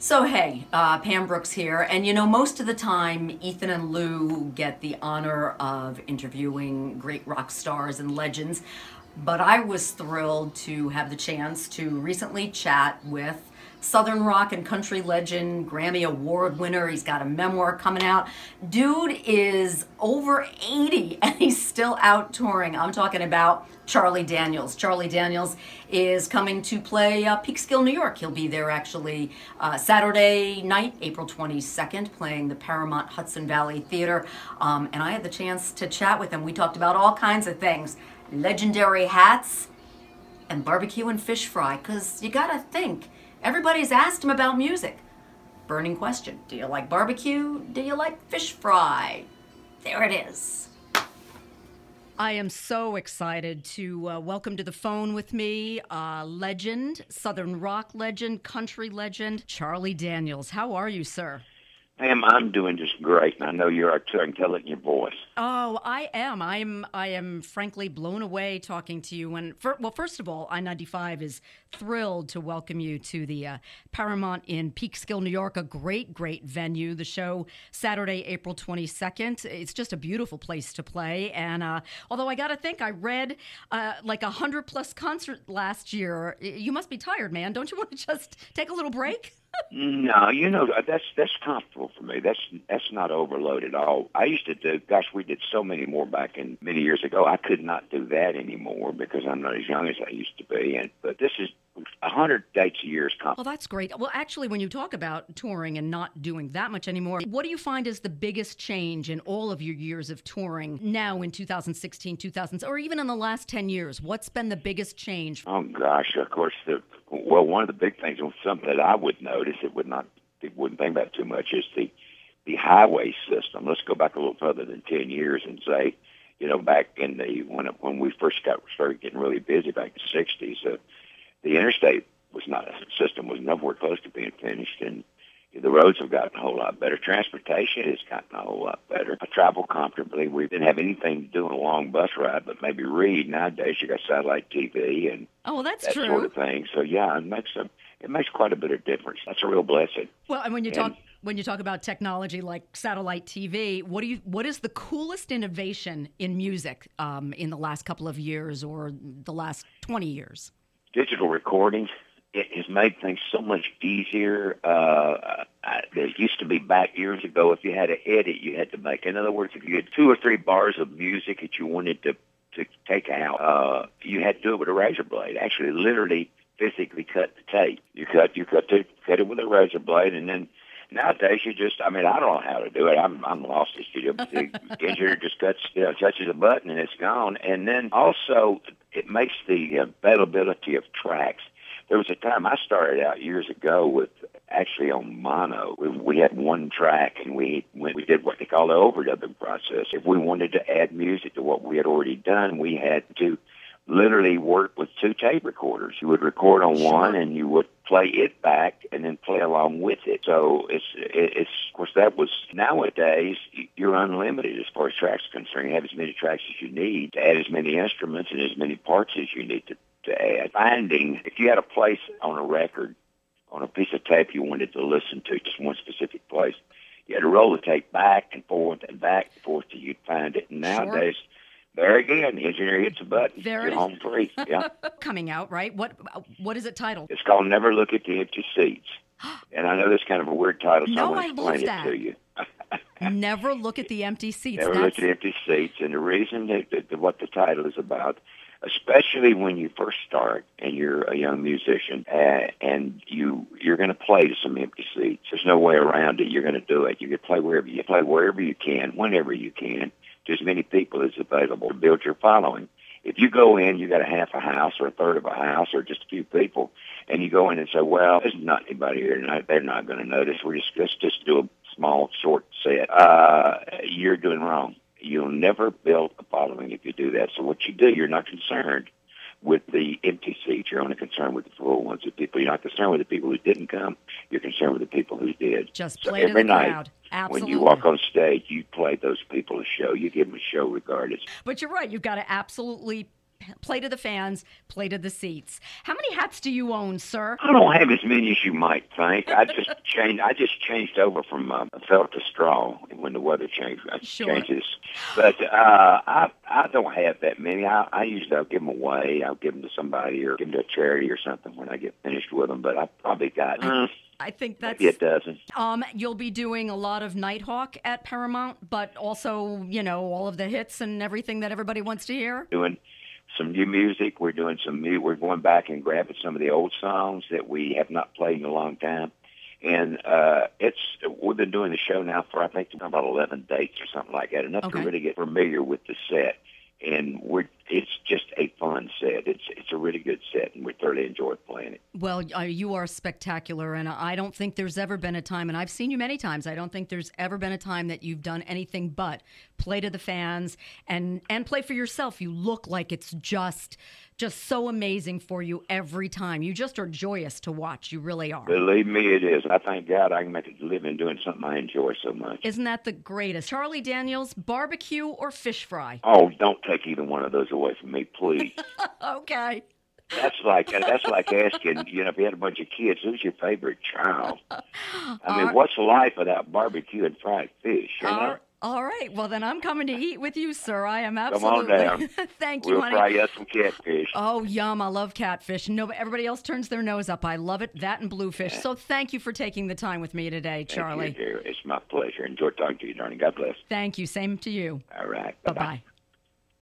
So hey, Pam Brooks here, and most of the time Ethan and Lou get the honor of interviewing great rock stars and legends, but I was thrilled to have the chance to recently chat with Southern rock and country legend, Grammy Award winner. He's got a memoir coming out. Dude is over 80 and he's still out touring. I'm talking about Charlie Daniels. Charlie Daniels is coming to play Peekskill, New York. He'll be there actually Saturday night, April 22nd, playing the Paramount Hudson Valley Theater. And I had the chance to chat with him. We talked about all kinds of things, legendary hats and barbecue and fish fry, because you gotta think, everybody's asked him about music. Burning question. Do you like barbecue? Do you like fish fry? There it is. I am so excited to welcome to the phone with me legend, Southern rock legend, country legend, Charlie Daniels. How are you, sir? Ma'am, I'm doing just great, and I know you are too. I can tell it in your voice. Oh, I am. I am frankly blown away talking to you. And first of all, I-95 is thrilled to welcome you to the Paramount in Peekskill, New York, a great, great venue. The show Saturday, April 22nd. It's just a beautiful place to play. And although I got to think, I read like 100+ concert last year. You must be tired, man. Don't you want to just take a little break? No, that's comfortable for me. That's not overload at all. I used to do. Gosh, we did so many more back in many years ago. I could not do that anymore because I'm not as young as I used to be. But this is 100 dates a year is comfortable. Well, that's great. Well, actually, when you talk about touring and not doing that much anymore, what do you find is the biggest change in all of your years of touring now in 2016, 2000, or even in the last 10 years? What's been the biggest change? Oh gosh, of course. One of the big things, something that I would notice, wouldn't think about too much, is the highway system. Let's go back a little further than 10 years and say, back in when we first started getting really busy back in the 60s, the interstate system was nowhere close to being finished, and the roads have gotten a whole lot better. Transportation has gotten a whole lot better. I travel comfortably. We didn't have anything to do on a long bus ride, but maybe read. Nowadays, you got satellite TV and that's that true. Sort of thing. So yeah, it makes quite a bit of difference. That's a real blessing. Well, and when you talk about technology like satellite TV, what is the coolest innovation in music in the last couple of years or the last 20 years? Digital recordings. It has made things so much easier. There used to be back years ago, if you had to edit, you had to make. In other words, if you had 2 or 3 bars of music that you wanted to take out, you had to do it with a razor blade. Actually, literally, physically cut the tape. You cut it with a razor blade, and then nowadays you just. I don't know how to do it. I'm lost as you do. The engineer just touches a button and it's gone. And then also, it makes the availability of tracks. There was a time I started out years ago with actually on mono. We had one track, and we did what they call the overdubbing process. If we wanted to add music to what we had already done, we had to literally work with 2 tape recorders. You would record on one, and you would play it back, and then play along with it. So it's of course that was nowadays you're unlimited as far as tracks are concerned. You have as many tracks as you need to add as many instruments and as many parts as you need to add. Finding, if you had a place on a record, on a piece of tape you wanted to listen to, just one specific place, you had to roll the tape back and forth till you'd find it. And nowadays, there again, the engineer hits a button, you're home free. Yeah. Coming out, right? What is it titled? It's called Never Look at the Empty Seats. And I know that's kind of a weird title, so no, I'm going to explain it to you. Never Look at the Empty Seats. Never Look at the Empty Seats. And the reason that what the title is about, especially when you first start and you're a young musician and you're going to play to some empty seats. There's no way around it. You're going to do it. You can play wherever you can, whenever you can, to as many people as available to build your following. If you go in, you got a half a house or a third of a house or just a few people, and you go in and say, well, there's not anybody here tonight. They're not going to notice. Let's just do a small, short set. You're doing wrong. You'll never build a following if you do that. So what you do, you're not concerned with the empty seats. You're only concerned with the full ones. You're not concerned with the people who didn't come. You're concerned with the people who did. Just play to the crowd. Absolutely. When you walk on stage, you play those people a show. You give them a show regardless. But you're right. You've got to absolutely Play to the fans, play to the seats. How many hats do you own, sir? I don't have as many as you might think. I just changed over from felt to straw when the weather changes. But I don't have that many. I usually I'll give them away. I'll give them to somebody or give them to a charity or something when I get finished with them. But I've probably got. I think that's maybe a dozen. You'll be doing a lot of Nighthawk at Paramount, but also, all of the hits and everything that everybody wants to hear. Doing some new music. We're doing we're going back and grabbing some of the old songs that we have not played in a long time. And we've been doing the show now for, I think, about 11 dates or something like that, enough to really get familiar with the set. And it's just a fun set. It's a really good set, and we thoroughly enjoy playing it. Well, you are spectacular, and I don't think there's ever been a time, and I've seen you many times, I don't think there's ever been a time that you've done anything but play to the fans and play for yourself. You look like it's just so amazing for you every time. You just are joyous to watch. You really are. Believe me, it is. I thank God I can make a living doing something I enjoy so much. Isn't that the greatest? Charlie Daniels, barbecue or fish fry? Oh, don't take either one of those away from me, please. Okay. That's like asking, if you had a bunch of kids, who's your favorite child? I mean, what's life without barbecue and fried fish, All right. Well, then I'm coming to eat with you, sir. I am absolutely. Come on down. Thank you, honey. We'll fry you up some catfish. Oh, yum. I love catfish. No, everybody else turns their nose up. I love it. That and bluefish. So thank you for taking the time with me today, Charlie. Thank you, dear. It's my pleasure. Enjoy talking to you, darling. God bless. Thank you. Same to you. All right. Bye-bye.